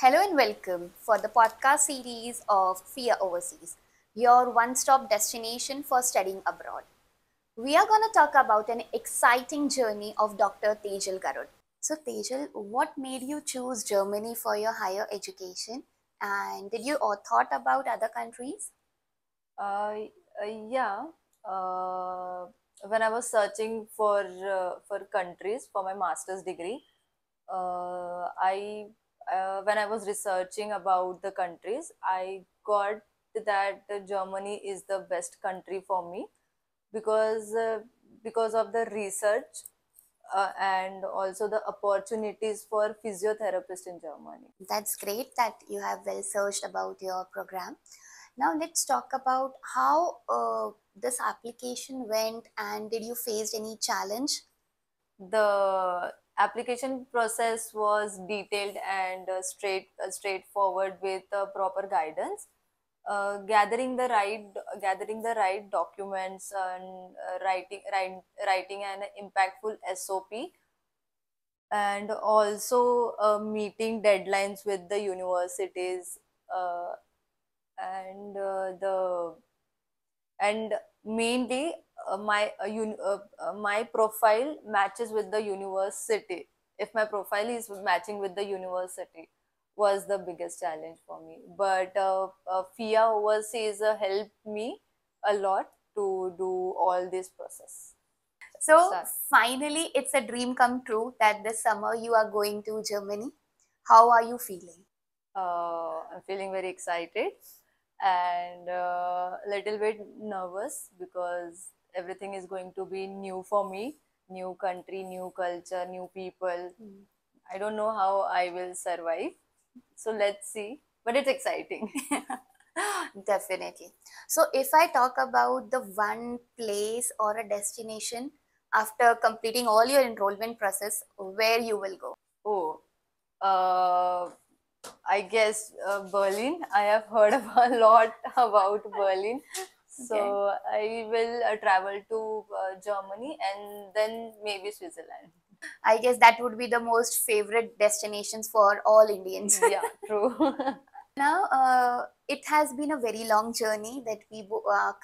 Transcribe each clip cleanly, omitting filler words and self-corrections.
Hello and welcome for the podcast series of FIA Overseas, your one stop destination for studying abroad. We are going to talk about an exciting journey of Dr. Tejal Garud. So, Tejal, what made you choose Germany for your higher education? And did you thought about other countries? Uh, yeah. Uh, when I was searching for countries for my master's degree, I when I was researching about the countries, I got that Germany is the best country for me because uh, because of the research and also the opportunities for physiotherapists in Germany. That's great that you have well searched about your program. Now let's talk about how this application went and did you face any challenge? The application process was detailed and straightforward with proper guidance. Gathering the right documents and writing an impactful SOP, and also meeting deadlines with the universities, uh, and the and mainly my profile matches with the university. If my profile is matching with the university was the biggest challenge for me, but FIA overseas helped me a lot to do all this process. So Start. finally, it's a dream come true that this summer you are going to Germany. How are you feeling? I'm feeling very excited and a little bit nervous because everything is going to be new for me. New country, new culture, new people. I don't know how I will survive. So let's see. But it's exciting. Definitely. So if I talk about the one place or a destination after completing all your enrollment process, where you will go? Oh, uh, I guess Berlin. I have heard a lot about Berlin. Okay. So I will travel to Germany and then maybe Switzerland. I guess that would be the most favorite destinations for all Indians. Yeah, true. Now, it has been a very long journey that we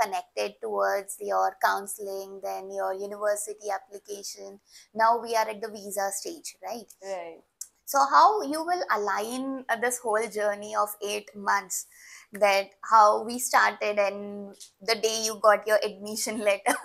connected towards your counseling, then your university application. Now we are at the visa stage, right? Right. So, how you will align this whole journey of 8 months? That how we started and the day you got your admission letter.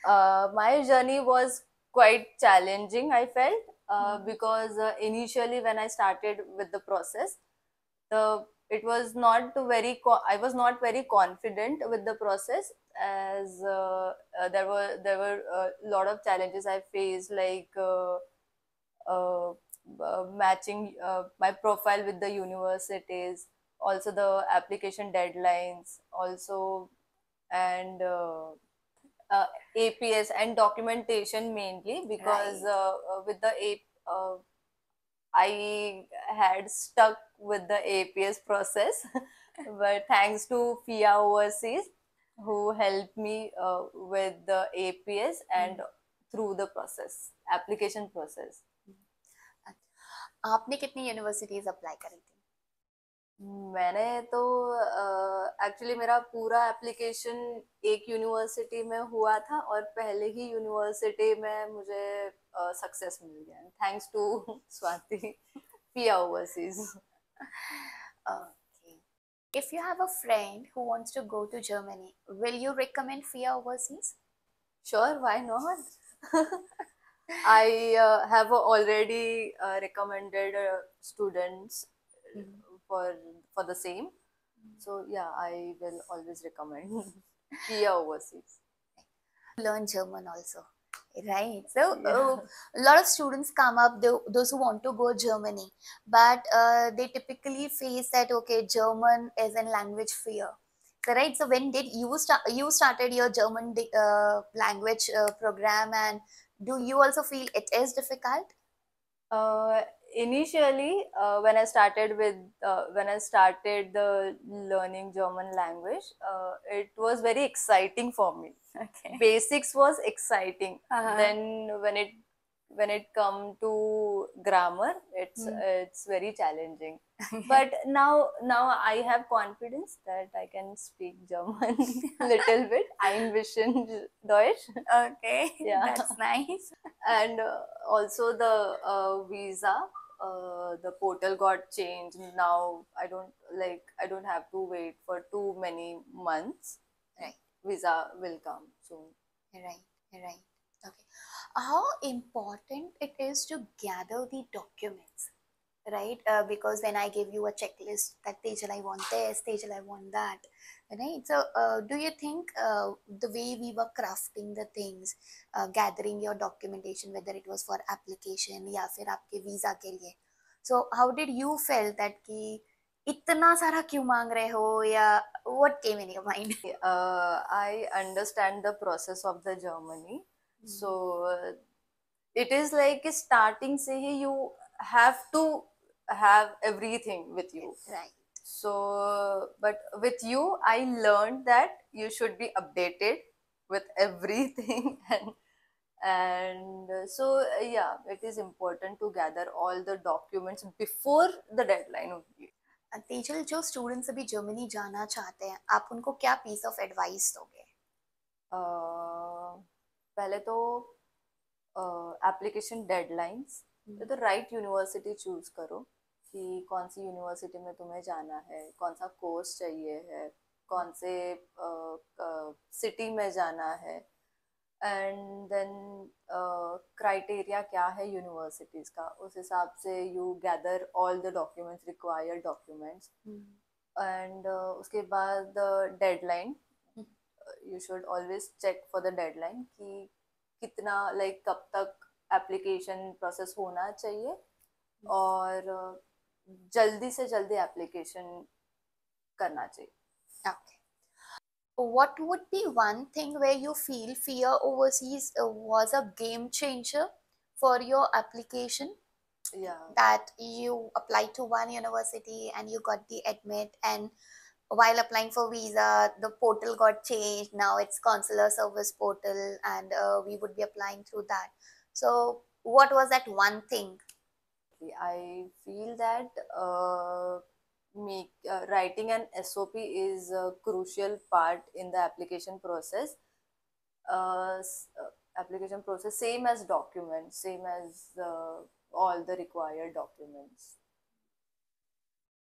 My journey was quite challenging, I felt, because initially when I started with the process, it was not I was not very confident with the process, as there were a lot of challenges I faced, like uh, matching my profile with the universities, also the application deadlines, also, and APS and documentation mainly, because Right. with the I had stuck with the APS process, but thanks to FIA Overseas, who helped me with the APS and through the process, application process. आपने कितनी universities apply करी थी? मैंने तो actually मेरा पूरा application एक university में हुआ था, और पहले ही यूनिवर्सिटी में मुझे सक्सेस मिल गया, थैंक्स टू स्वाति, पिया overseas. Okay. If you have a friend who wants to go to Germany, will you recommend FIA Overseas? Sure, why not? I have already recommended students for for the same. So yeah, I will always recommend Pia Overseas. Learn German also, right? So Yeah. a lot of students come up, those who want to go Germany, but they typically face that okay, German is in language fear. So, right. So when did you start? You started your German language program, and do you also feel it is difficult? Uh, Initially, when I started the learning German language, it was very exciting for me. Okay. Basics was exciting. Uh-huh. Then when it when it come to grammar, it's very challenging. But now I have confidence that I can speak German little bit. Ein bisschen Deutsch. Okay, Yeah. that's nice. And also the visa, the portal got changed. Now I don't have to wait for too many months. Right. Visa will come soon. Right, right. Okay. How important it is to gather the documents, right? Because when I give you a checklist that Tejal, I want this, Tejal, I want that, right? So, do you think the way we were crafting the things, gathering your documentation, whether it was for application या फिर आपके visa के लिए, so how did you felt that कि इतना सारा क्यों मांग रहे हो या what came in your mind? I understand the process of the Germany. So it is like starting से ही you have to have everything with you. Right. So, but with you, I learned that you should be updated with everything, and so yeah, it is important to gather all the documents before the deadline only. Tejal, जो students अभी Germany जाना चाहते हैं, आप उनको क्या piece of advice दोगे? पहले तो एप्लीकेशन डेडलाइंस, तो राइट यूनिवर्सिटी चूज करो कि कौन सी यूनिवर्सिटी में तुम्हें जाना है, कौन सा कोर्स चाहिए है, कौन से सिटी में जाना है, एंड देन क्राइटेरिया क्या है यूनिवर्सिटीज का, उस हिसाब से you gather all the documents, required documents, and उसके बाद deadline, you should always check for the deadline कि कितना कब तक एप्लीकेशन प्रोसेस होना चाहिए, और जल्दी से जल्दी एप्लीकेशन करना चाहिए. Okay. What would be one thing where you feel FIA Overseas was a game changer for your application? Yeah. That you applied to one university and you got the admit, and while applying for visa, the portal got changed. Now it's consular service portal, and we would be applying through that. So, what was that one thing? I feel that writing an SOP is a crucial part in the application process. Application process, same as documents, same as all the required documents.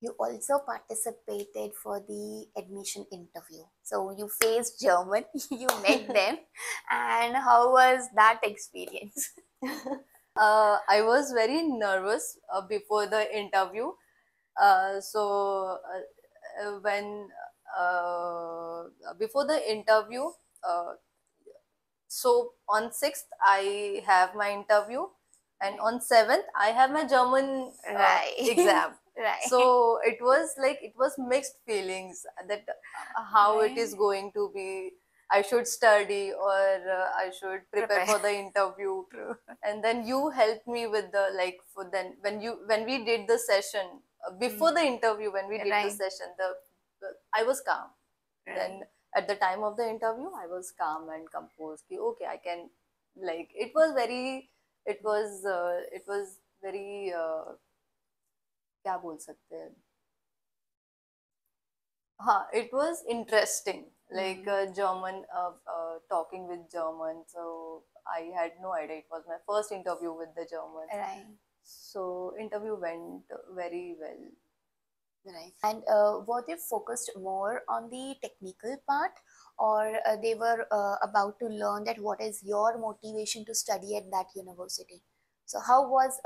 You also participated for the admission interview. So you faced German, you met them, and how was that experience? I was very nervous before the interview. When before the interview, so on 6th I have my interview, and on 7th I have my German Right. exam. Right. So it was mixed feelings that how it Right. is going to be. I should study, or I should prepare for the interview. True. And then you helped me with the when we did the session before the interview, when we did the Right. session, I was calm. Right. Then at the time of the interview, I was calm and composed. Ki, okay, I can, it was very क्या बोल सकते हैं, हाँ, it was interesting, German, talking with German. So I had no idea. It was my first interview with the Germans. Right. So interview went very well. Right. And were they focused more on the technical part, or they were about to learn that what is your motivation to study at that university? So how was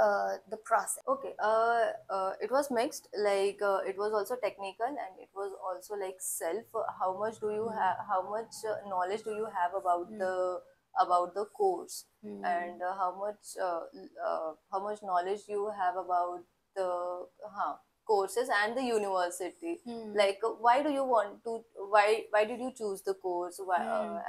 the process? Okay, it was mixed. It was also technical, and it was also self. How much do you have? How much knowledge do you have about the course, and how much knowledge you have about the courses and the university. Why do you want to? Why did you choose the course? Why,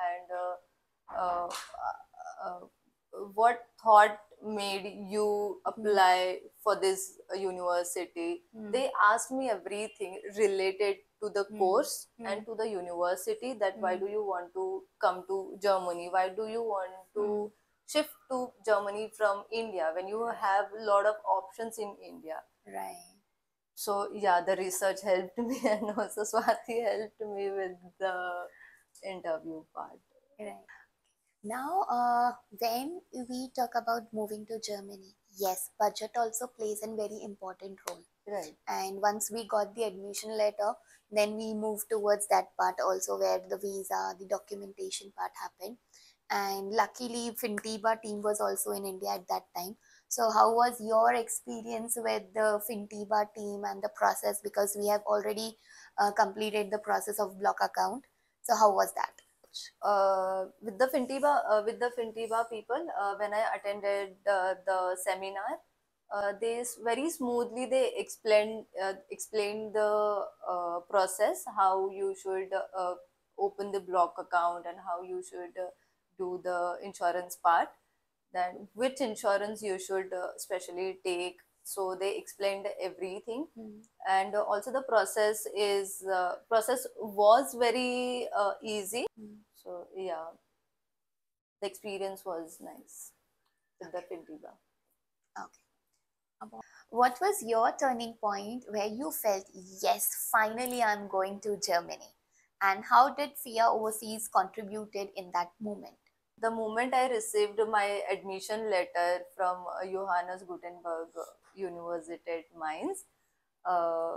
what thought made you apply for this university? They asked me everything related to the course and to the university, that why do you want to come to Germany, why do you want to shift to Germany from India when you have a lot of options in India. Right. So yeah, the research helped me, and also Swati helped me with the interview part. Right. Now, when we talk about moving to Germany, yes, budget also plays a very important role. Right. And once we got the admission letter, then we moved towards that part also where the visa, the documentation part happened. And luckily, Fintiba team was also in India at that time. So, how was your experience with the Fintiba team and the process? Because we have already completed the process of block account. So, how was that? With the Fintiba people, when I attended the seminar, very smoothly they explained the process, how you should open the block account and how you should do the insurance part, then which insurance you should specially take. So they explained everything. And also the process was very easy. So yeah, the experience was nice with the Fintiba. Okay. What was your turning point where you felt, yes, finally I'm going to Germany? And how did FIA Overseas contributed in that moment? The moment I received my admission letter from Johannes Gutenberg University at Mainz, uh,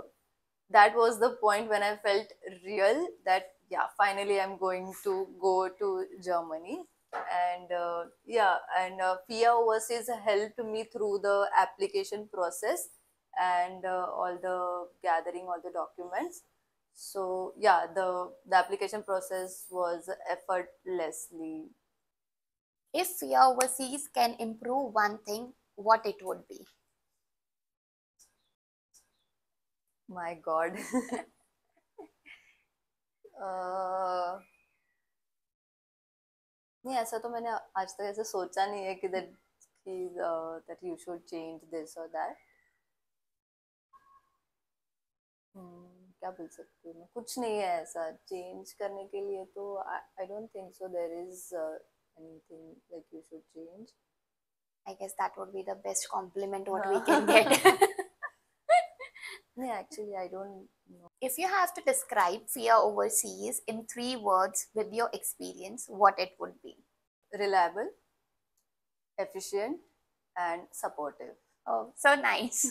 that was the point when I felt real that yeah, finally I'm going to go to Germany. And FIA Overseas helped me through the application process and all the gathering all the documents. So yeah, the application process was effortlessly. If FIA Overseas can improve one thing, what it would be? My God. अह, नहीं ऐसा तो मैंने आज तक ऐसे सोचा नहीं है कि that you should change this or that. क्या बोल सकती हूँ मैं, कुछ नहीं है ऐसा चेंज करने के लिए तो I don't think so there is anything like you should change. I guess that would be the best compliment what we can get. No, actually I don't know. If you have to describe FIA Overseas in 3 words with your experience, what it would be? Reliable, efficient, and supportive. Oh, so nice.